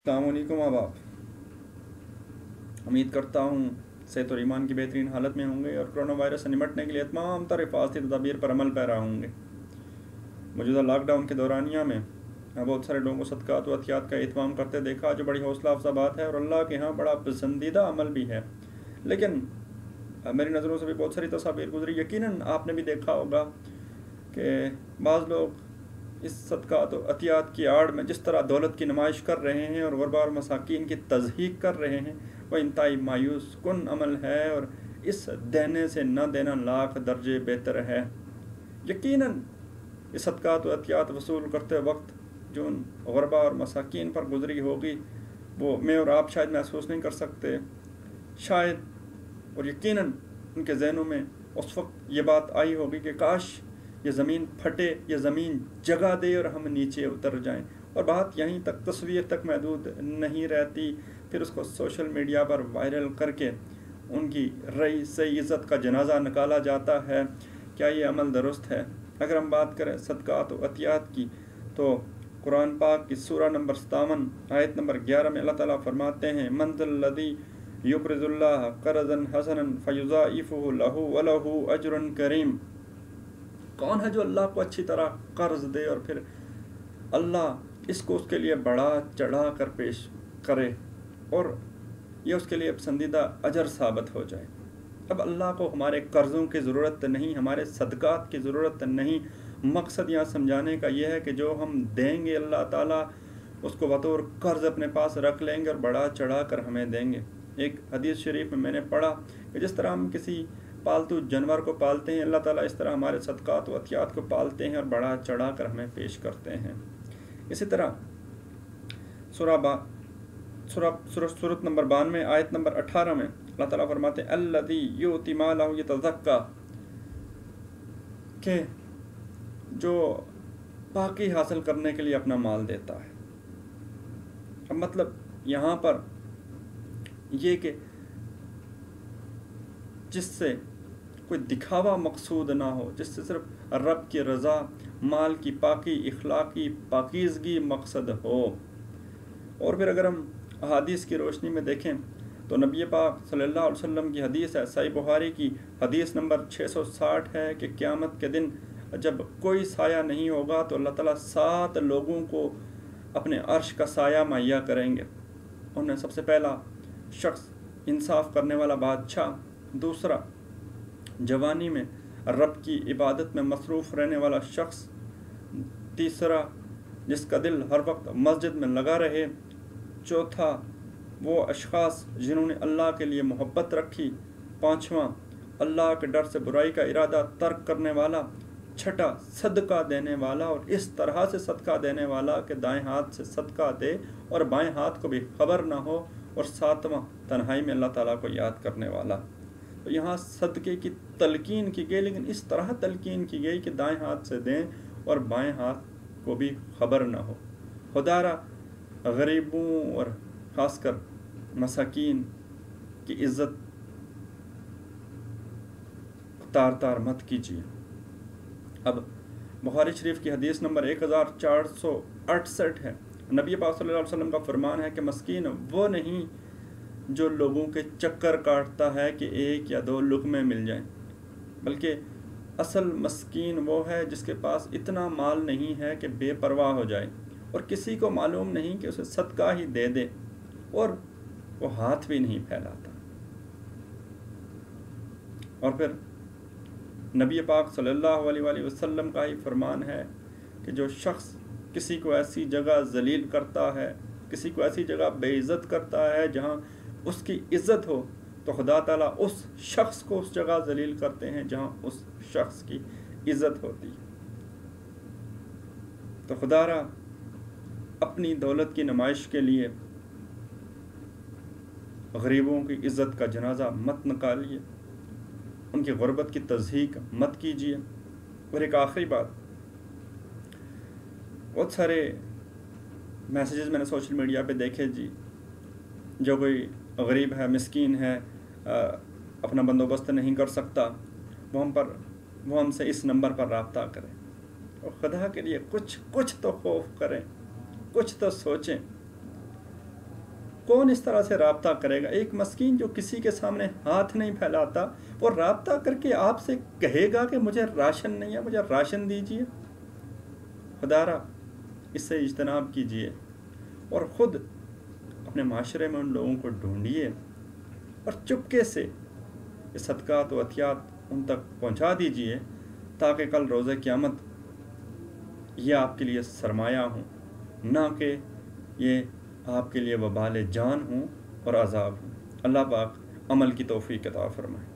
अस्सलाम वालेकुम आप। उम्मीद करता हूँ सेहत और ईमान की बेहतरीन हालत में होंगे और कोरोना वायरस से निपटने के लिए तमाम तरह हिफाजती तदाबीर पर अमल पैरा होंगे। मौजूदा लॉकडाउन के दौरानिया में बहुत सारे लोगों को सदक़ात व अतियात का एहतमाम करते देखा, जो बड़ी हौसला अफजा बात है और अल्लाह के यहाँ बड़ा पसंदीदा अमल भी है। लेकिन मेरी नज़रों से भी बहुत सारी तस्वीर गुजरी। यकीनन आपने भी देखा होगा कि बाज़ लोग इस सदक़ात व अतियात की आड़ में जिस तरह दौलत की नुमाइश कर रहे हैं और गुरबा और मसाकीन की तज़हीक कर रहे हैं, वह इंतहाई मायूस कुन अमल है और इस देने से न देना लाख दर्जे बेहतर है। यकीनन इस सदक़ात व अतियात वसूल करते वक्त जो उन गुरबा और मसाकीन पर गुजरी होगी, वो मैं और आप शायद महसूस नहीं कर सकते। शायद और यकीनन उनके जहनों में उस वक्त ये बात आई होगी कि काश ये ज़मीन फटे, ये ज़मीन जगह दे और हम नीचे उतर जाएं। और बात यहीं तक, तस्वीर तक महदूद नहीं रहती, फिर उसको सोशल मीडिया पर वायरल करके उनकी रई से इज़्ज़त का जनाजा निकाला जाता है। क्या ये अमल दुरुस्त है? अगर हम बात करें सदक़ात व अतियात की, तो कुरान पाक की सूरा नंबर 57 आयत नंबर 11 में अल्लाह ताला फरमाते हैं, मंज़ल्लज़ी युक़रिज़ुल्लाह क़र्ज़न हसनन फ़युज़ाइफ़ुहु लहू व लहू अज्रुन करीम। कौन है जो अल्लाह को अच्छी तरह कर्ज दे और फिर अल्लाह इसको उसके लिए बढ़ा चढ़ा कर पेश करे और ये उसके लिए पसंदीदा अजर साबित हो जाए। अब अल्लाह को हमारे कर्ज़ों की ज़रूरत नहीं, हमारे सदक़ात की ज़रूरत नहीं। मकसद यहाँ समझाने का यह है कि जो हम देंगे अल्लाह ताला उसको बतौर कर्ज़ अपने पास रख लेंगे और बढ़ा चढ़ा कर हमें देंगे। एक हदीस शरीफ में मैंने पढ़ा कि जिस तरह हम किसी पालतू जानवर को पालते हैं, अल्लाह ताला इस तरह हमारे सदक़ात व अतियात को पालते हैं और बढ़ा चढ़ा कर हमें पेश करते हैं। इसी तरह सूरत नंबर 92 आयत नंबर 18 में अल्लाह ताला फरमाते हैं, अल्लज़ी युती मालहु यतज़क्का, के जो पाकी हासिल करने के लिए अपना माल देता है। अब मतलब यहाँ पर ये कि जिससे कोई दिखावा मकसूद ना हो, जिससे सिर्फ रब की रज़ा, माल की पाकी, इखलाकी पाकीज़गी मकसद हो। और फिर अगर हम अहादीस की रोशनी में देखें तो नबी पाक सल्लल्लाहु अलैहि वसल्लम की हदीस है, सही बुखारी की हदीस नंबर 660 है कि क़यामत के दिन जब कोई साया नहीं होगा तो अल्लाह ताला 7 लोगों को अपने अर्श का साया मुहैया करेंगे। उनमें सबसे पहला शख्स इंसाफ करने वाला बादशाह, दूसरा जवानी में रब की इबादत में मसरूफ़ रहने वाला शख्स, तीसरा जिसका दिल हर वक्त मस्जिद में लगा रहे, चौथा वो अशख़ास जिन्होंने अल्लाह के लिए मोहब्बत रखी, पाँचवा अल्लाह के डर से बुराई का इरादा तर्क करने वाला, छठा सदका देने वाला और इस तरह से सदका देने वाला कि दाएं हाथ से सदका दे और बाएं हाथ को भी खबर ना हो, और सातवां तन्हाई में अल्लाह ताला को याद करने वाला। तो यहाँ सदक़े की तलकीन की गई, लेकिन इस तरह तलकीन की गई कि दाएं हाथ से दें और बाएं हाथ को भी खबर ना हो। खुदारा गरीबों और ख़ासकर मसाकीन की इज़्ज़त तार तार मत कीजिए। अब बुखारी शरीफ की हदीस नंबर 1468 है। नबी पाक सल्लल्लाहु अलैहि वसल्लम का फरमान है कि मस्कीन वो नहीं जो लोगों के चक्कर काटता है कि एक या दो लुक़मे मिल जाएं, बल्कि असल मस्कीन वो है जिसके पास इतना माल नहीं है कि बेपरवाह हो जाए और किसी को मालूम नहीं कि उसे सदका ही दे दे और वो हाथ भी नहीं फैलाता। और फिर नबी पाक सल्लल्लाहु अलैहि वसल्लम का ही फरमान है कि जो शख्स किसी को ऐसी जगह जलील करता है, किसी को ऐसी जगह बेइज्जत करता है जहाँ उसकी इज़्ज़त हो, तो खुदा ताला उस शख्स को उस जगह जलील करते हैं जहाँ उस शख्स की इज़्ज़त होती है। तो खुदारा अपनी दौलत की नुमाइश के लिए गरीबों की इज़्ज़त का जनाजा मत निकालिए, उनकी गुर्बत की तज़हीक मत कीजिए। और एक आखिरी बात, बहुत सारे मैसेजेस मैंने सोशल मीडिया पे देखे जी, जो कोई गरीब है, मिस्कीन है, अपना बंदोबस्त नहीं कर सकता, वो हमसे इस नंबर पर रब्ता करें और खुदा के लिए कुछ तो खौफ करें, कुछ तो सोचें। کون اس طرح سے رابطہ کرے گا؟ ایک مسکین جو کسی کے سامنے ہاتھ نہیں پھیلاتا، وہ رابطہ کر کے آپ سے کہے گا کہ مجھے راشن نہیں ہے، مجھے راشن دیجیے؟ خدا را اس سے اجتناب کیجیے اور خود اپنے معاشرے میں ان لوگوں کو ڈھونڈیے اور چپکے سے یہ صدقات و عطیات ان تک پہنچا دیجیے، تاکہ کل روز قیامت یہ آپ کے لیے سرمایہ ہوں، نہ کہ یہ آپ کے لیے وبال جان ہوں اور عذاب ہوں۔ اللہ پاک عمل کی توفیق عطا فرمائے۔